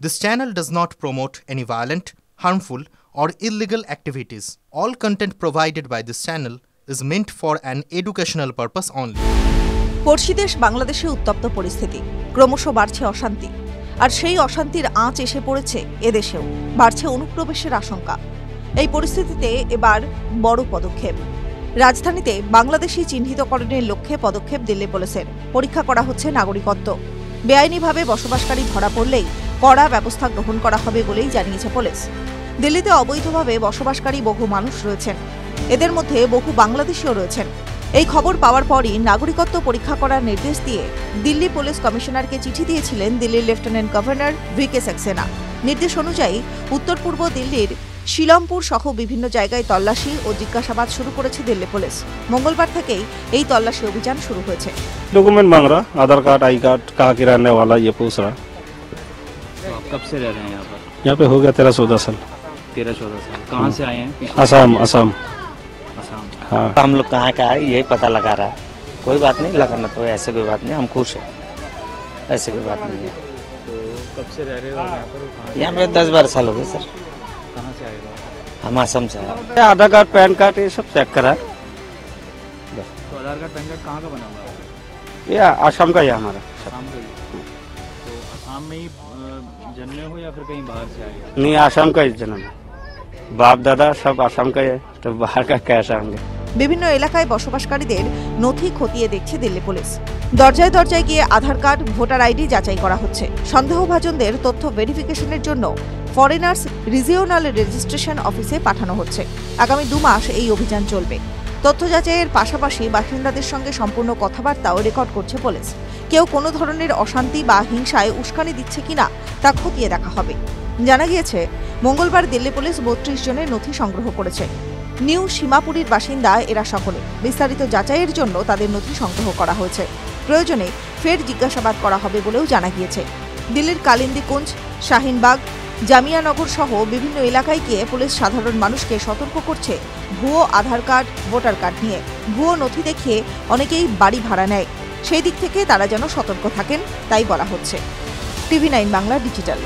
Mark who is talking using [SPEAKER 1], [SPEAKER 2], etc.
[SPEAKER 1] This channel does not promote any violent, harmful, or illegal activities. All content provided by this channel is meant for an educational purpose only.
[SPEAKER 2] পড়শি দেশ বাংলাদেশে উত্তপ্ত পরিস্থিতি, ক্রমশ বাড়ছে অশান্তি, আর সেই অশান্তির আঁচ এসে পড়েছে এদেশেও। বাড়ছে অনুপ্রবেশের আশঙ্কা। এই পরিস্থিতিতে এবার বড় পদক্ষেপ। রাজধানীতে বাংলাদেশি চিহ্নিতকরণের লক্ষ্যে পদক্ষেপ দিল্লি পুলিশের। পরীক্ষা করা হচ্ছে নাগরিকত্ব। বেআইনিভাবে বসবাসকারী ধরা পড়লেই কড়া ব্যবস্থা গ্রহণ করা হবে বলেই জানিয়েছে পুলিশ। দিল্লিতে অবৈধভাবে বসবাসকারী বহু মানুষ রয়েছেন, এদের মধ্যে বহু বাংলাদেশিও রয়েছেন। এই খবর পাওয়ার পরই নাগরিকত্ব পরীক্ষা করার নির্দেশ দিয়ে দিল্লি পুলিশ কমিশনারকে চিঠি দিয়েছিলেন দিল্লির লেফটেন্যান্ট গভর্নর ভিকে সাক্সেনা। নির্দেশ অনুযায়ী উত্তর পূর্ব দিল্লির শিলমপুর সহ বিভিন্ন জায়গায় তল্লাশি ও জিজ্ঞাসাবাদ শুরু করেছে দিল্লি পুলিশ। মঙ্গলবার থেকেই এই তল্লাশি অভিযান শুরু হয়েছে।
[SPEAKER 3] डॉक्यूमेंट मांग रहा, आधार कार्ड, आई कार्ड, कहाँ के रहने वाला, ये पूछ रहा।
[SPEAKER 4] तो आप कब से रह रहे हैं यहाँ पर?
[SPEAKER 3] यहाँ पे हो गया 13-14 साल।
[SPEAKER 4] 13-14 साल। कहाँ से आए हैं?
[SPEAKER 3] असम।
[SPEAKER 4] असम।
[SPEAKER 3] हाँ,
[SPEAKER 5] हम लोग कहाँ का है यही पता लगा रहा है। कोई बात नहीं, लगाना तो ऐसे कोई बात नहीं, हम खुश हैं, ऐसे कोई बात नहीं है।
[SPEAKER 4] तो कब से रह रहे हो यहाँ पर?
[SPEAKER 5] यहाँ पे 10-12 साल हो गए सर।
[SPEAKER 4] कहाँ से आए हो?
[SPEAKER 5] हम असम से हैं।
[SPEAKER 3] आधार कार्ड, पैन कार्ड ये सब चेक करा।
[SPEAKER 4] तो आधार कार्ड पैन कार्ड कहाँ का बना हुआ है?
[SPEAKER 3] ये असम का ही है हमारा।
[SPEAKER 4] आसाम का ही। तो आसाम में ही जन्मे हो या फिर कहीं बाहर से आए हो?
[SPEAKER 3] नहीं, असम का ही जन्म है, बाप दादा सब असम का ही है, तो बाहर का कैसे होंगे।
[SPEAKER 2] বিভিন্ন এলাকায় বসবাসকারীদের নথি খতিয়ে দেখছে দিল্লি পুলিশ। দরজায় দরজায় গিয়ে আধার কার্ড, ভোটার আইডি যাচাই করা হচ্ছে। সন্দেহভাজনদের তথ্য ভেরিফিকেশনের জন্য ফরেনার্স রিজিওনাল রেজিস্ট্রেশন অফিসে পাঠানো হচ্ছে। আগামী 2 মাস এই অভিযান চলবে। তথ্য যাচাইয়ের পাশাপাশি বাসিন্দাদের সঙ্গে সম্পূর্ণ কথাবার্তাও রেকর্ড করছে পুলিশ। কেউ কোনো ধরনের অশান্তি বা হিংসায় উস্কানি দিচ্ছে কিনা তা খতিয়ে দেখা হবে। জানা গিয়েছে, মঙ্গলবার দিল্লি পুলিশ 32 জনের নথি সংগ্রহ করেছে। নিউ সীমাপুরীর বাসিন্দা এরা সকলে। বিস্তারিত যাচাইয়ের জন্য তাদের নথি সংগ্রহ করা হয়েছে। প্রয়োজনে ফের জিজ্ঞাসাবাদ করা হবে বলেও জানা গিয়েছে। দিল্লির কালিন্দিকুঞ্জ, শাহিনবাগ, জামিয়ানগর সহ বিভিন্ন এলাকায় গিয়ে পুলিশ সাধারণ মানুষকে সতর্ক করছে ভুয়ো আধার কার্ড, ভোটার কার্ড নিয়ে। ভুয়ো নথি দেখিয়ে অনেকেই বাড়ি ভাড়া নেয়। সেই দিক থেকে তারা যেন সতর্ক থাকেন তাই বলা হচ্ছে। TV9 Bangla digital.